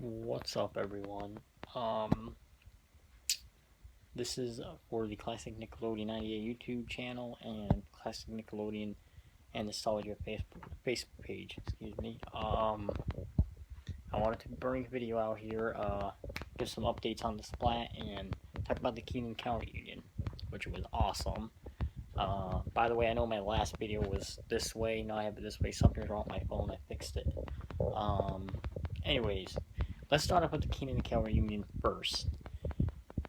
What's up, everyone? This is for the Classic Nickelodeon 98 YouTube channel and Classic Nickelodeon and Nostalgia Facebook page. Excuse me. I wanted to bring a video out here, give some updates on the Splat and talk about the Kenan and Kel reunion, which was awesome. By the way, I know my last video was this way. Now I have it this way. Something's wrong with my phone. I fixed it. Anyways, let's start off with the Kenan and Kel reunion first.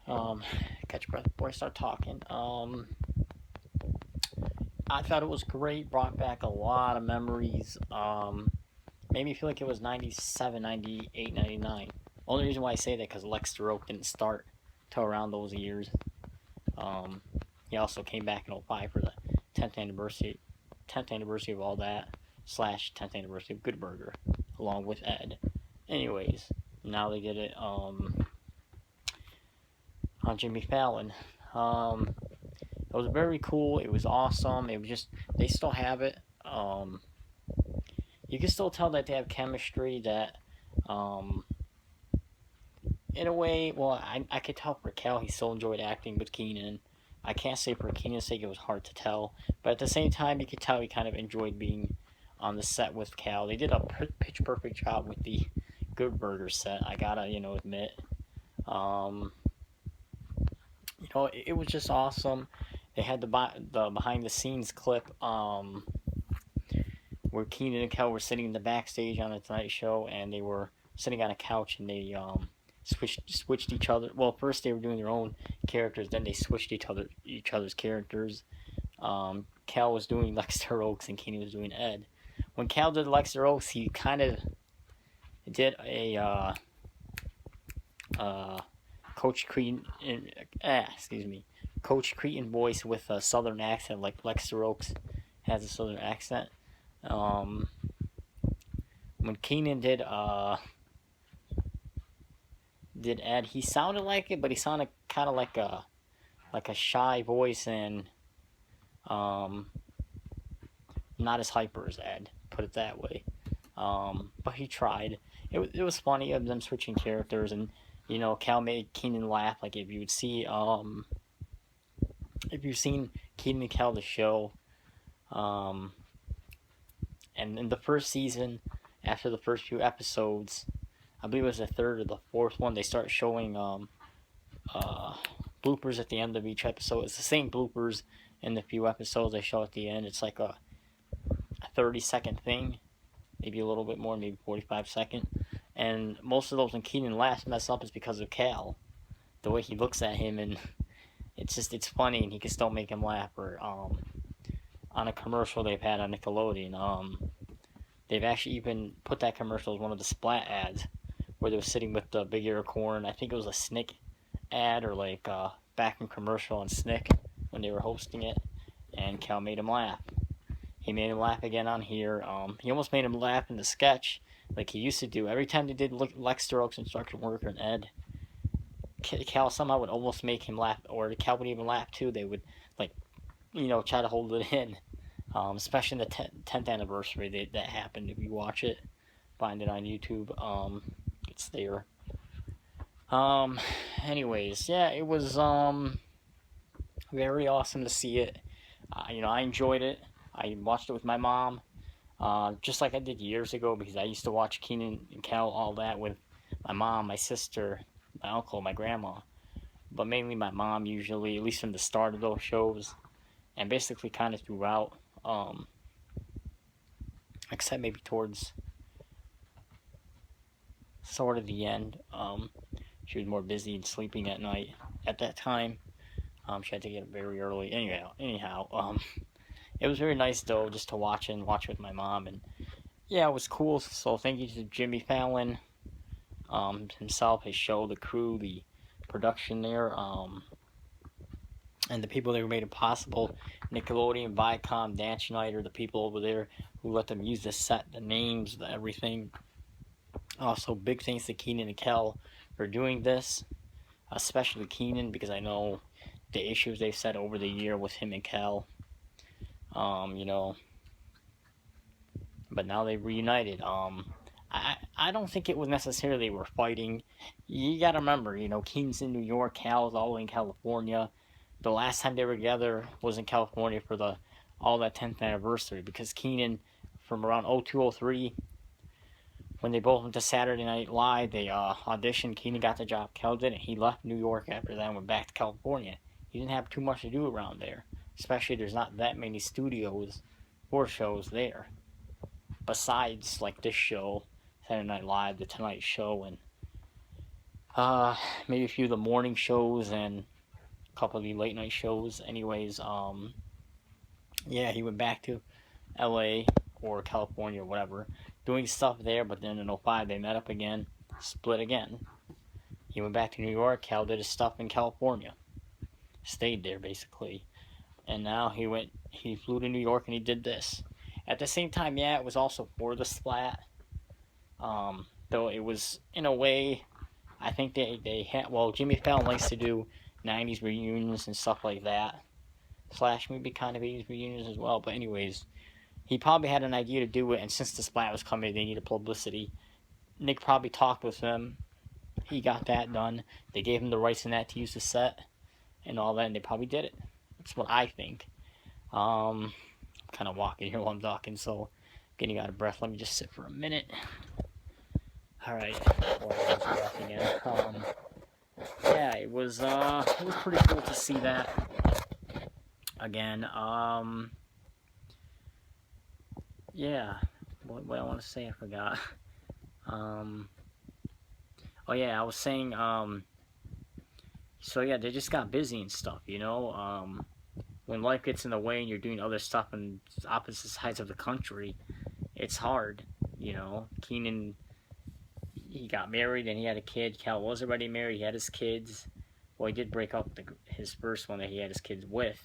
Catch your breath before I start talking. I thought it was great. Brought back a lot of memories. Made me feel like it was 97, 98, 99. Only reason why I say that because Lex Roke didn't start till around those years. He also came back in 05 for the 10th anniversary of all that / 10th anniversary of Good Burger, along with Ed. Anyways, now they did it on Jimmy Fallon. It was very cool. It was awesome. It was just, they still have it. You can still tell that they have chemistry. That, in a way, well, I could tell for Kel, he still enjoyed acting with Kenan. I can't say for Kenan's sake it was hard to tell, but at the same time, you could tell he kind of enjoyed being on the set with Kel. They did a pitch perfect job with the Good Burger set. I gotta, admit. It was just awesome. They had the behind the scenes clip where Kenan and Kel were sitting in the backstage on the Tonight Show, and they were sitting on a couch, and they switched each other. Well, first they were doing their own characters, then they switched each other's characters. Kel was doing Lexter Oaks, and Kenan was doing Ed. When Kel did Lexter Oaks, he kind of did a Coach Cretan, Coach Cretan voice with a southern accent, like Lexter Oaks has a southern accent. When Kenan did Ed, he sounded like it, but he sounded kind of like a shy voice and not as hyper as Ed, put it that way. But he tried. It was funny of them switching characters, and Kel made Kenan laugh. Like if you've seen Kenan and Kel the show, and in the first season, after the first few episodes, I believe it was the third or the fourth one, they start showing bloopers at the end of each episode. It's the same bloopers in the few episodes they show at the end. It's like a 30-second thing, maybe a little bit more, maybe 45-second. And most of those when Kenan laughs mess up is because of Kel, the way he looks at him, and it's funny, and he can still make him laugh. Or on a commercial they've had on Nickelodeon, they've actually even put that commercial as one of the Splat ads, where they were sitting with the Big Ear Corn. I think it was a Snick ad, or like back in commercial on Snick when they were hosting it, and Kel made him laugh. He made him laugh again on here. He almost made him laugh in the sketch, like he used to do. Every time they did Lexter Oaks, Instructor Worker, and Ed, Kel somehow would almost make him laugh, or Kel would even laugh too. They would, try to hold it in. Especially in the 10th anniversary that happened. If you watch it, find it on YouTube. It's there. Anyways, yeah, it was very awesome to see it. I enjoyed it. I watched it with my mom, just like I did years ago, because I used to watch Kenan and Kel, all that, with my mom, my sister, my uncle, my grandma, but mainly my mom usually, at least from the start of those shows, and basically kind of throughout, except maybe towards sort of the end. She was more busy and sleeping at night at that time. She had to get up very early. Anyhow, it was very nice though, just to watch with my mom, and yeah, it was cool. So thank you to Jimmy Fallon, himself, his show, the crew, the production there, and the people that made it possible. Nickelodeon, Viacom, Dan Schneider, the people over there who let them use the set, the names, everything. Also, big thanks to Kenan and Kel for doing this, especially Kenan, because I know the issues they've said over the year with him and Kel. But now they've reunited. I I don't think it was necessarily they were fighting. You gotta remember, Keenan's in New York, Cal's all in California. The last time they were together was in California for all that 10th anniversary, because Kenan, from around 0203, when they both went to Saturday Night Live, they auditioned. Kenan got the job. Kel didn't. He left New York after that and went back to California. He didn't have too much to do around there. Especially there's not that many studios or shows there. Besides, like, this show, Saturday Night Live, The Tonight Show, and maybe a few of the morning shows and a couple of the late night shows. Anyways, yeah, he went back to LA or California or whatever, doing stuff there, but then in 05 they met up again, split again. He went back to New York, Cal did his stuff in California. Stayed there basically. And now he flew to New York and he did this. At the same time, yeah, it was also for the Splat. Though it was, in a way, I think they had, well, Jimmy Fallon likes to do 90's reunions and stuff like that. / maybe kind of 80's reunions as well. But anyways, he probably had an idea to do it, and since the Splat was coming, they needed publicity. Nick probably talked with him. He got that done. They gave him the rights in that to use the set and all that, and they probably did it. That's what I think. I'm kind of walking here while I'm talking, so getting out of breath. Let me just sit for a minute. All right. Yeah, it was pretty cool to see that again. Yeah, what I want to say, I forgot. Oh yeah, I was saying, so yeah, they just got busy and stuff, when life gets in the way and you're doing other stuff on opposite sides of the country, it's hard, Kenan, he got married and he had a kid. Kel was already married, he had his kids. Well, he did break up his first one that he had his kids with.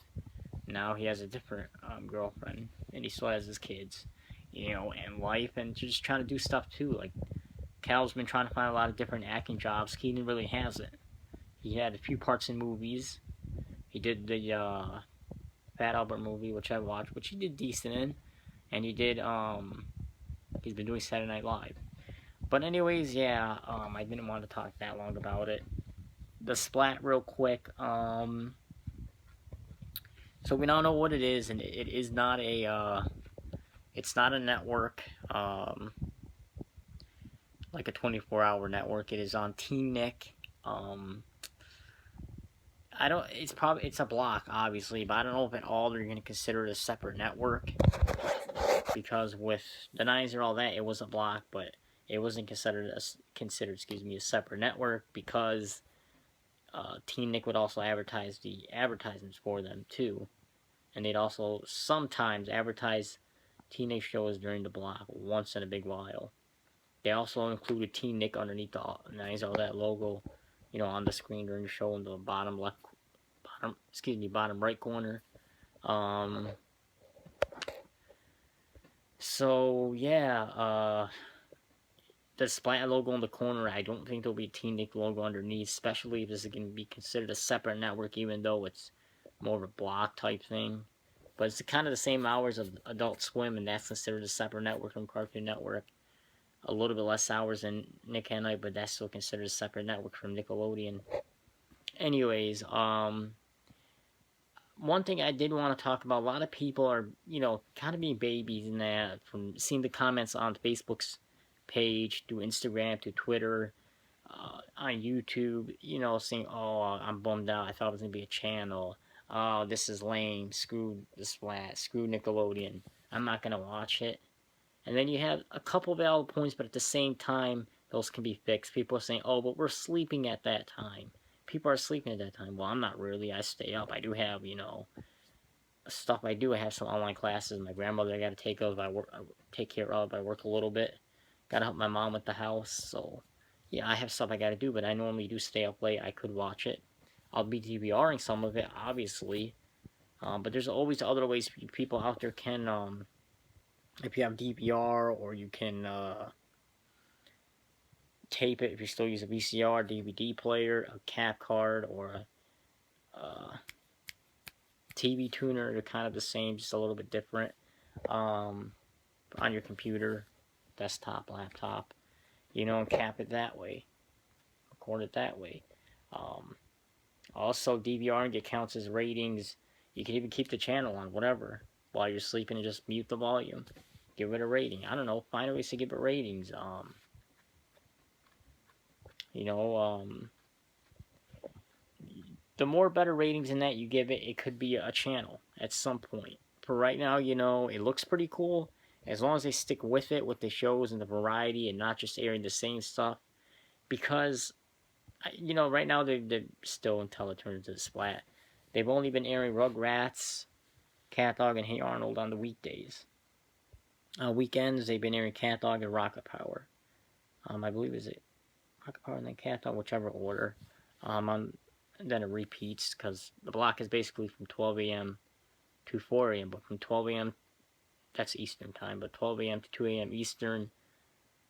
Now he has a different girlfriend, and he still has his kids, and life, and just trying to do stuff too. Like, Cal's been trying to find a lot of different acting jobs. Kenan really hasn't. He had a few parts in movies. He did the Fat Albert movie, which I watched, which he did decent in, and he did. He's been doing Saturday Night Live. But anyways, yeah, I didn't want to talk that long about it. The Splat, real quick. So we don't know what it is, and it is not it's not a network, like a 24-hour network. It is on Teen Nick. It's a block, obviously, but I don't know if at all they're going to consider it a separate network, because with the 90's and all that, it was a block, but it wasn't considered a separate network, because Teen Nick would also advertise the advertisements for them too, and they'd also sometimes advertise Teen Nick shows during the block once in a big while. They also included Teen Nick underneath the 90's all that logo, on the screen during the show in the bottom right corner. So yeah, the Splat logo in the corner, I don't think there'll be a Teen Nick logo underneath, especially if this is going to be considered a separate network, even though it's more of a block type thing. But it's kind of the same hours of Adult Swim, and that's considered a separate network from Cartoon Network. A little bit less hours than Nick at Night, but that's still considered a separate network from Nickelodeon. Anyways, one thing I did want to talk about, a lot of people are, kind of being babies in that, from seeing the comments on Facebook's page, through Instagram, through Twitter, on YouTube, saying, oh, I'm bummed out, I thought it was going to be a channel, oh, this is lame, screw the Splat, screw Nickelodeon, I'm not going to watch it. And then you have a couple valid points, but at the same time, those can be fixed. People are saying, oh, but we're sleeping at that time. People are sleeping at that time. Well, I'm not really. I stay up. I do have, stuff I do. I have some online classes. My grandmother I got to take care of. I work a little bit. Got to help my mom with the house. So, yeah, I have stuff I got to do, but I normally do stay up late. I could watch it. I'll be DVRing some of it, obviously. But there's always other ways people out there can, if you have DVR, or you can tape it if you still use a VCR, DVD player, a cap card, or a TV tuner. They're kind of the same, just a little bit different. On your computer, desktop, laptop. and cap it that way, record it that way. Also, DVRing it counts as ratings. You can even keep the channel on, whatever, while you're sleeping and just mute the volume. Give it a rating. I don't know. Find ways to give it ratings. The more better ratings than that you give it, it could be a channel at some point. For right now, it looks pretty cool. As long as they stick with it, with the shows and the variety, and not just airing the same stuff. Because, right now they're still until it turns into Splat. They've only been airing Rugrats, Cat Dog, and Hey Arnold on the weekdays. On weekends, they've been airing Cat Dog and Rocket Power. I believe is it Rocket Power and then Cat Dog, whichever order. Then it repeats because the block is basically from 12 a.m. to 4 a.m. But from 12 a.m. that's Eastern time, but 12 a.m. to 2 a.m. Eastern,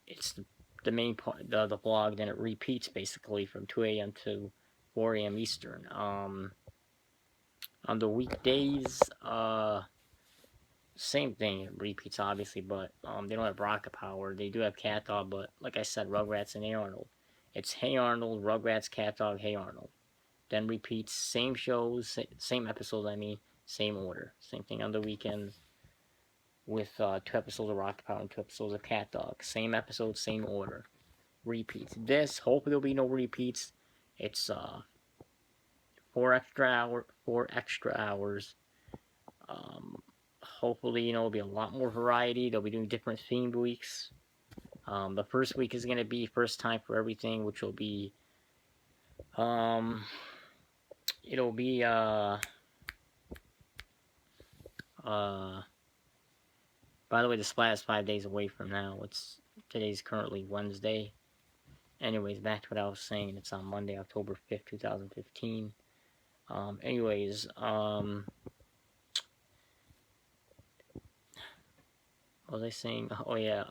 it's the main part, the blog. Then it repeats basically from 2 a.m. to 4 a.m. Eastern. On the weekdays, same thing. It repeats obviously, but they don't have Rocket Power. They do have Cat Dog, but like I said, Rugrats and Hey Arnold. It's Hey Arnold, Rugrats, Cat Dog, Hey Arnold. Then repeats, same shows, same episodes. Same order. Same thing on the weekends with 2 episodes of Rocket Power and 2 episodes of Cat Dog. Same episode, same order. Repeats. This, hopefully there'll be no repeats. It's 4 extra hours. Hopefully, it'll be a lot more variety. They'll be doing different themed weeks. The first week is going to be First Time for Everything, which will be, it'll be, by the way, the Splat is 5 days away from now. Today's currently Wednesday. Anyways, back to what I was saying. It's on Monday, October 5th, 2015. What was I saying? Oh, yeah,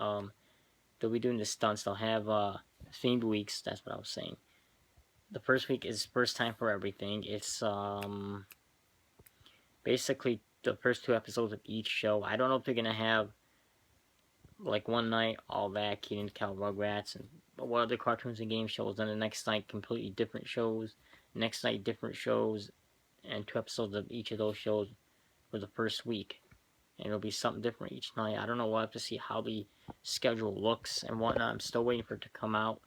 they'll be doing the stunts. They'll have, themed weeks. That's what I was saying. The first week is First Time for Everything. It's, basically the first 2 episodes of each show. I don't know if they're gonna have like one night all that Kenan and Kel, Rugrats, and what other cartoons and game shows. Then the next night completely different shows. Next night different shows, and 2 episodes of each of those shows for the first week. And it'll be something different each night. I don't know. We'll have to see how the schedule looks and whatnot. I'm still waiting for it to come out.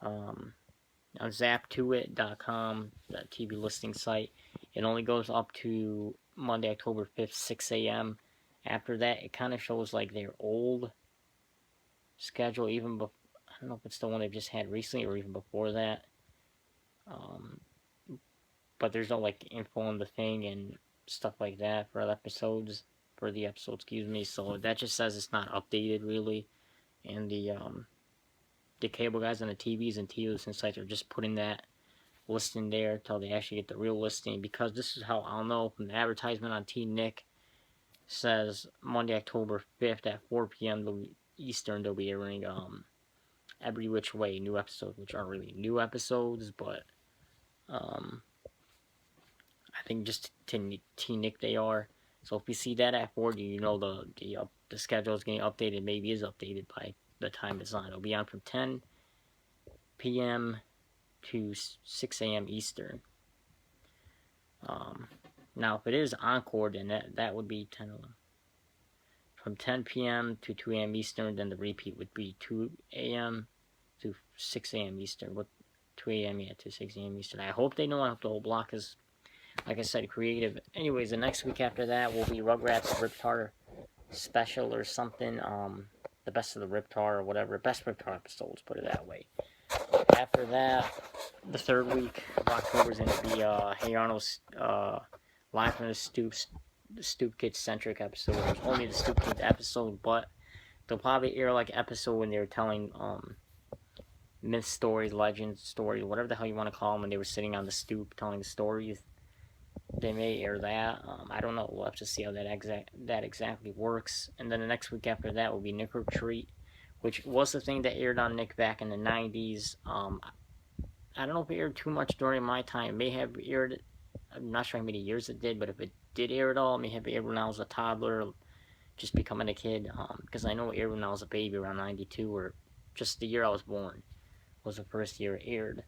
On zaptoit.com, the TV listing site, it only goes up to Monday, October 5th, 6 a.m. After that, it kind of shows like their old schedule, even before. I don't know if it's the one they've just had recently or even before that. But there's no like info on the thing and stuff like that for the episodes. So that just says it's not updated really, and the cable guys on the TVs and TV listing sites are just putting that listing there until they actually get the real listing, because this is how I'll know from the advertisement on T-Nick. Says Monday, October 5th at 4 p.m. Eastern, they'll be airing Every Which Way new episodes, which aren't really new episodes, but I think just T-Nick they are. So if you see that at 4, you know the schedule is getting updated. Maybe is updated by the time it's on. It'll be on from 10 p.m. to 6 a.m. Eastern. Now, if it is Encore, then that would be 10 from 10 p.m. to 2 a.m. Eastern. Then the repeat would be 2 a.m. to 6 a.m. Eastern. 2 a.m. to 6 a.m. Eastern. I hope they know the whole block is, like I said, creative. Anyways, the next week after that will be Rugrats Riptar special or something. The best of the Riptar or whatever. Best Riptar episodes, put it that way. After that, the third week of October is going to be Hey Arnold's Live from the Stoop Kids centric episode. There's only the Stoop Kids episode, but they'll probably air like episode when they were telling myth stories, legend stories, whatever the hell you want to call them, when they were sitting on the stoop telling the stories. They may air that. I don't know. We'll have to see how that exactly works. And then the next week after that will be Nick or Treat, which was the thing that aired on Nick back in the 90's. I don't know if it aired too much during my time. It may have aired, I'm not sure how many years it did, but if it did air at all, it may have aired when I was a toddler, just becoming a kid. Because I know it aired when I was a baby around 92 or just the year I was born was the first year it aired.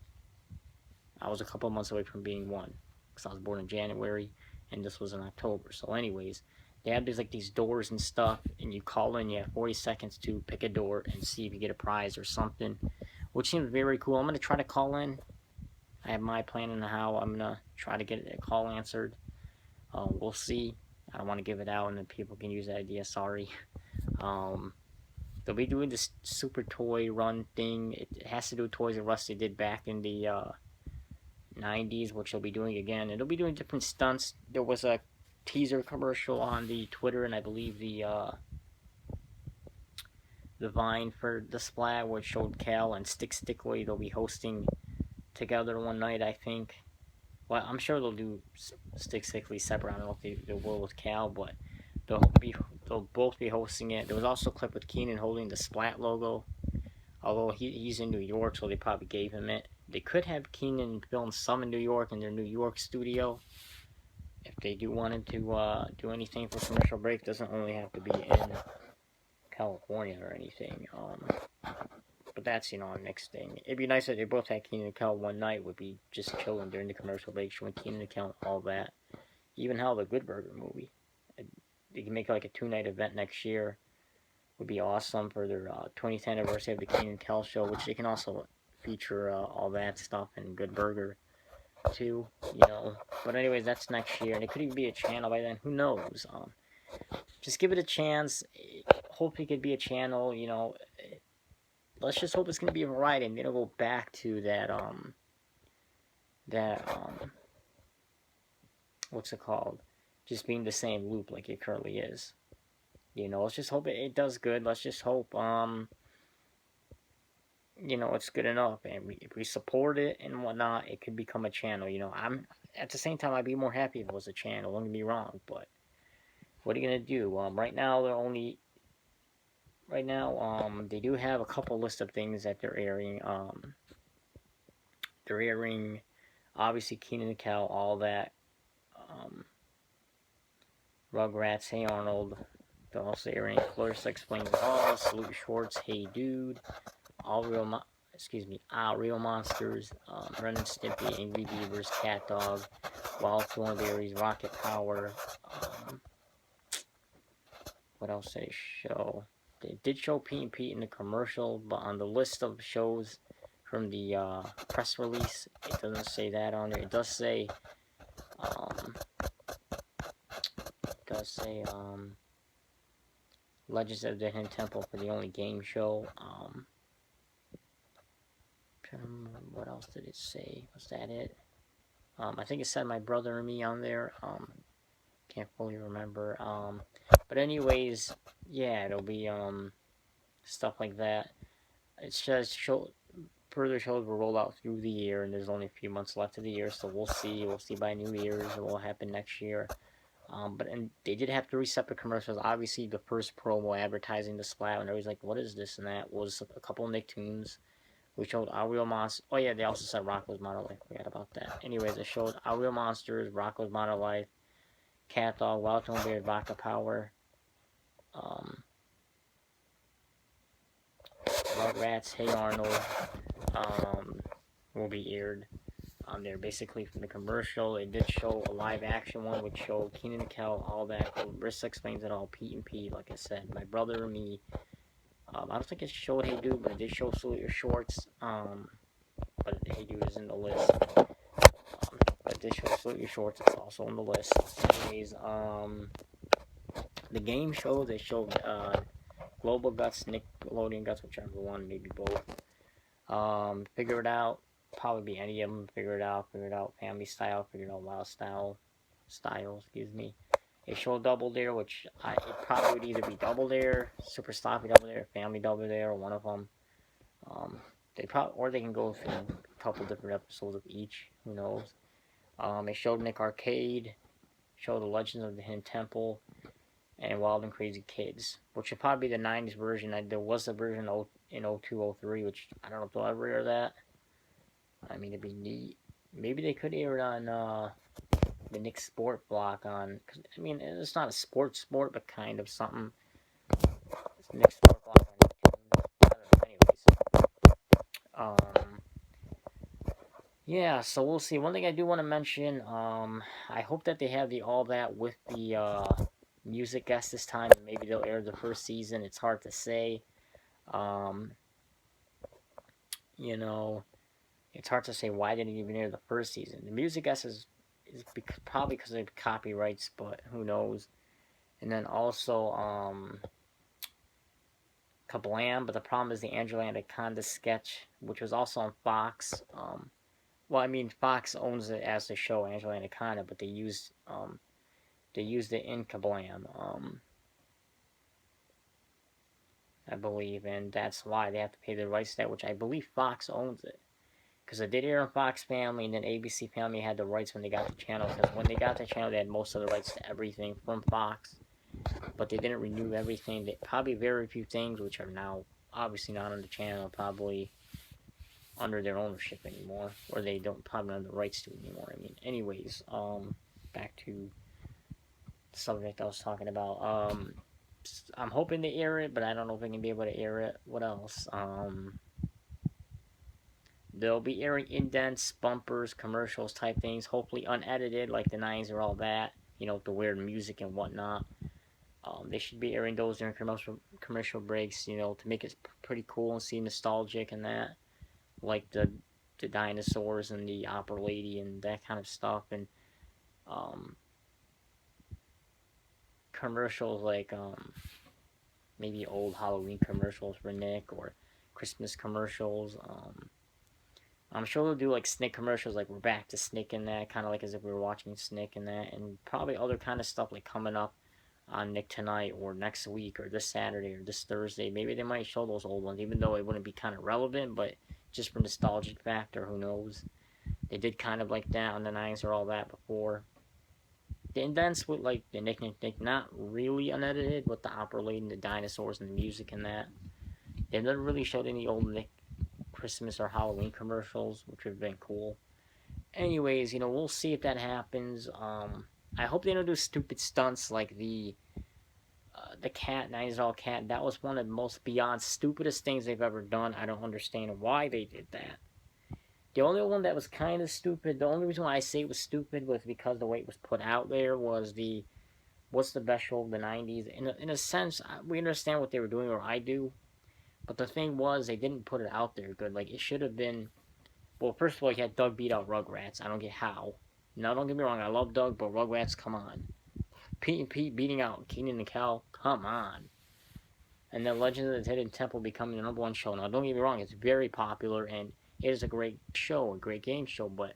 I was a couple months away from being one, because I was born in January, and this was in October. So anyways, they have these doors and stuff, and you call in, you have 40 seconds to pick a door and see if you get a prize or something, which seems very cool. I'm going to try to call in. I have my plan on how I'm going to try to get a call answered. We'll see. I don't want to give it out, and then people can use that idea. Sorry. They'll be doing this super toy run thing. It has to do with Toys R Us they did back in the 90's, which they'll be doing again. And they'll be doing different stunts. There was a teaser commercial on the Twitter, and I believe the Vine for the Splat, which showed Kel and Stickly. They'll be hosting together one night, I think. Well, I'm sure they'll do Stickly separate. I don't know if they will with Cal, but they'll both be hosting it. There was also a clip with Kenan holding the Splat logo, although he's in New York, so they probably gave him it. They could have Kenan film some in New York in their New York studio if they do wanted to do anything for commercial break. It doesn't only have to be in California or anything. But that's, our next thing. It'd be nice if they both had Kenan and Kel one night. Would be just chilling during the commercial break, showing Kenan and Kel and all that. Even how the Good Burger movie. They can make like a 2-night event next year. Would be awesome for their 20th anniversary of the Kenan and Kel show, which they can also feature all that stuff in Good Burger too, But anyways, that's next year, and it could even be a channel by then. Who knows? Just give it a chance. Hope it could be a channel. Let's just hope it's gonna be a variety, and they don't go back to that what's it called? Just being the same loop like it currently is. Let's just hope it does good. Let's just hope it's good enough, and if we support it and whatnot, it could become a channel. I'm at the same time, I'd be more happy if it was a channel. Don't get me wrong, but what are you gonna do? Right now they do have a couple list of things that they're airing. They're airing obviously Kenan and Kel, all that. Rugrats, Hey Arnold. They're also airing Clarissa Explains It All, Salute Schwartz, Hey Dude, Real Monsters, Ren and Stimpy, Angry Beavers, Cat Dog, Wild Thornberries, Rocket Power. What else did they show? They did show Pete and Pete in the commercial, but on the list of shows from the press release, it doesn't say that on there. It does say, Legends of the Hidden Temple for the only game show. What else did it say? Was that it? I think it said My Brother and Me on there. Can't fully remember. But anyways, yeah, it'll be stuff like that. It's just further shows will roll out through the year, and there's only a few months left of the year, so we'll see. We'll see by New Year's what will happen next year. And they did have 3 separate commercials. Obviously, the first promo advertising the Splat, and everybody's like, what is this and that, was a couple of Nicktoons. We showed Our Real Monsters. Oh, yeah, they also said Rocko's Modern Life. Forgot about that. Anyways, they showed Our Real Monsters, Rocko's Modern Life, Cat Dog, Wild Tone Beard, Vodka Power, Rugrats, Hey Arnold, will be aired on there. Basically, from the commercial, it did show a live action one, which showed Kenan and Kel, all that. Rissa Explains It All, Pete and Pete, like I said, My Brother and Me. I don't think it showed Hey Dude, but it did show Salute Your Shorts. But Hey Dude is in the list. But it did show Salute Your Shorts. It's also on the list. Anyways, the game show, they showed Global Guts, Nickelodeon Guts, whichever one, maybe both. Figure It Out. Probably be any of them. Figure It Out, Family Style, Figure It Out Wild Style, excuse me. They show Double Dare, which it probably would either be Double Dare, Super Sloppy Double Dare, Family Double Dare, or one of them. Or they can go through a couple different episodes of each. Who knows? They showed Nick Arcade, showed The Legends of the Hidden Temple, and Wild and Crazy Kids, which would probably be the 90's version. There was a version in 02, 03, which I don't know if they'll ever air that. I mean, it'd be neat. Maybe they could air it on the Nick Sport block on. Cause, I mean, it's not a sport, but kind of something. It's Nick Sport block on Nicktoons. I don't know. Anyways, Yeah, so we'll see. One thing I do want to mention, I hope that they have the all that with the music guest this time, and maybe they'll air the first season. It's hard to say. Um, you know, it's hard to say why they didn't even air the first season. The music guest is probably because of copyrights, but who knows? And then also Kablam, but the problem is the Angela Anaconda sketch, which was also on Fox. Well, I mean Fox owns it as the show Angela Anaconda, but they used it in Kablam, I believe, and that's why they have to pay the rights to that, which I believe Fox owns it. Because it did air on Fox Family, and then ABC Family had the rights when they got the channel. Because when they got the channel, they had most of the rights to everything from Fox, but they didn't renew everything. They, probably very few things, which are now obviously not on the channel, probably under their ownership anymore, or they don't probably have the rights to it anymore. I mean, anyways, back to the subject I was talking about. I'm hoping to air it, but I don't know if I can be able to air it. What else? They'll be airing indents, bumpers, commercials type things, hopefully unedited, like the 90's or all that. You know, the weird music and whatnot. They should be airing those during commercial breaks. You know, to make it pretty cool and seem nostalgic and that, like the dinosaurs and the opera lady and that kind of stuff, and um, commercials like maybe old Halloween commercials for Nick or Christmas commercials. I'm sure they'll do like Snick commercials, like we're back to Snick and that, kind of like as if we were watching Snick and that, and probably other kind of stuff like coming up on Nick tonight or next week or this Saturday or this Thursday. Maybe they might show those old ones, even though it wouldn't be kind of relevant, but just for nostalgic factor, who knows? They did kind of like that on the 90's or all that before. The indents with like the Nick, not really unedited with the opera lady and the dinosaurs and the music and that. They never really showed any old Nick Christmas or Halloween commercials, which would have been cool. Anyways, you know, we'll see if that happens. I hope they don't do stupid stunts like the cat, 90's all cat. That was one of the most beyond stupidest things they've ever done. I don't understand why they did that. The only one that was kind of stupid, the only reason why I say it was stupid was because the way it was put out there was the what's the best show of the 90's. In a sense, we understand what they were doing, or I do. But the thing was, they didn't put it out there good. Like, it should have been. Well, first of all, you had Doug beat out Rugrats. I don't get how. Now, don't get me wrong, I love Doug, but Rugrats, come on. Pete and Pete beating out Kenan and Kel, come on. And then Legend of the Hidden Temple becoming the number one show. Now, don't get me wrong, it's very popular and it is a great show, a great game show, but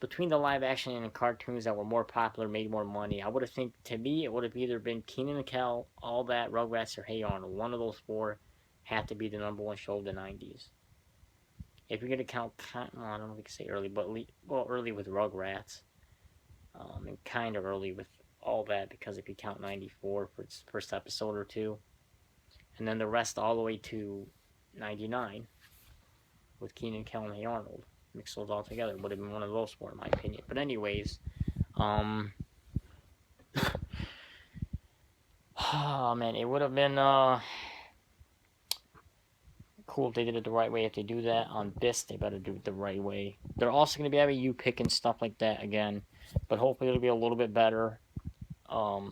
between the live action and the cartoons that were more popular, made more money, I would have think, to me, it would have either been Kenan and Kel, All That, Rugrats, or Hey Arnold. One of those four had to be the number one show of the 90's. If you're going to count, well, I don't know if we can say early, but early with Rugrats, and kind of early with All That, because if you count 94 for its first episode or two, and then the rest all the way to 99 with Kenan, Kel, and Hey Arnold. Mix those all together would have been one of those four, in my opinion. But anyways, oh man, it would have been cool if they did it the right way. If they do that on this, they better do it the right way. They're also going to be having you pick and stuff like that again, but hopefully it'll be a little bit better. Well,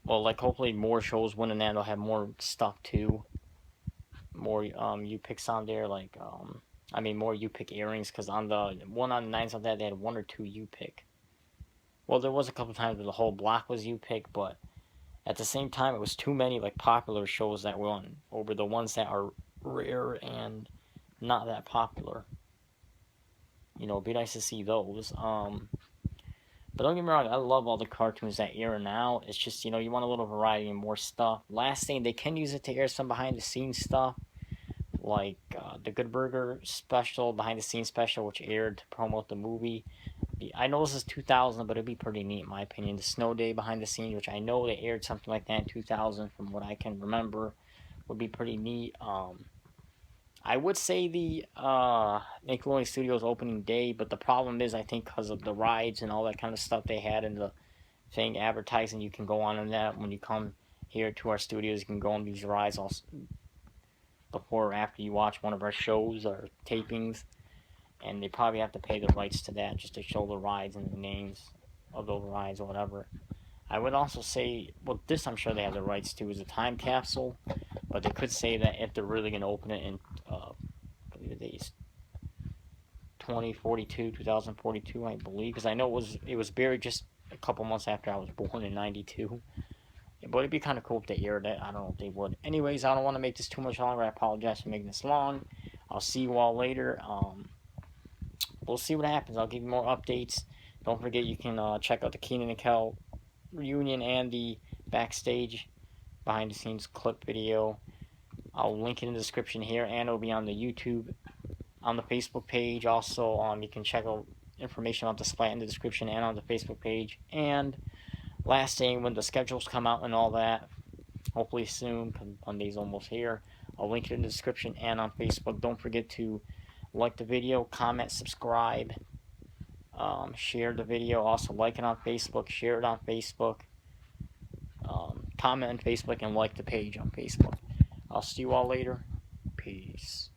like hopefully more shows winning that, they'll have more stuff too. More you picks on there, like I mean more you pick earrings, because on the one on the 9's on that they had one or two you pick. Well, there was a couple times where the whole block was you pick, but at the same time it was too many like popular shows that won over the ones that are rare and not that popular. You know, it'd be nice to see those. But don't get me wrong, I love all the cartoons that air now. It's just, you know, you want a little variety and more stuff. Last thing, they can use it to air some behind the scenes stuff, like the Good Burger special, behind the scenes special, which aired to promote the movie. I know this is 2000, but it'd be pretty neat in my opinion. The Snow Day behind the scenes, which I know they aired something like that in 2000 from what I can remember, would be pretty neat. I would say the Nickelodeon Studios opening day, but the problem is I think because of the rides and all that kind of stuff they had in the thing advertising, you can go on that when you come here to our studios. You can go on these rides also before or after you watch one of our shows or tapings. and they probably have to pay the rights to that just to show the rides and the names of those rides or whatever. I would also say, well, this I'm sure they have the rights to, is a time capsule, but they could say that if they're really going to open it in, I believe it's 2042, I believe, because I know it was buried just a couple months after I was born in '92. But it'd be kind of cool if they aired it. I don't know if they would. Anyways, I don't want to make this too much longer. I apologize for making this long. I'll see you all later. We'll see what happens. I'll give you more updates. Don't forget you can check out the Kenan and Kel reunion and the backstage behind the scenes clip video. I'll link it in the description here, and it'll be on the YouTube, on the Facebook page. Also, you can check out information about the Splat in the description and on the Facebook page. And last thing, when the schedules come out and all that, hopefully soon, because Monday's almost here, I'll link it in the description and on Facebook. Don't forget to like the video, comment, subscribe, share the video. Also, like it on Facebook, share it on Facebook, comment on Facebook, and like the page on Facebook. I'll see you all later. Peace.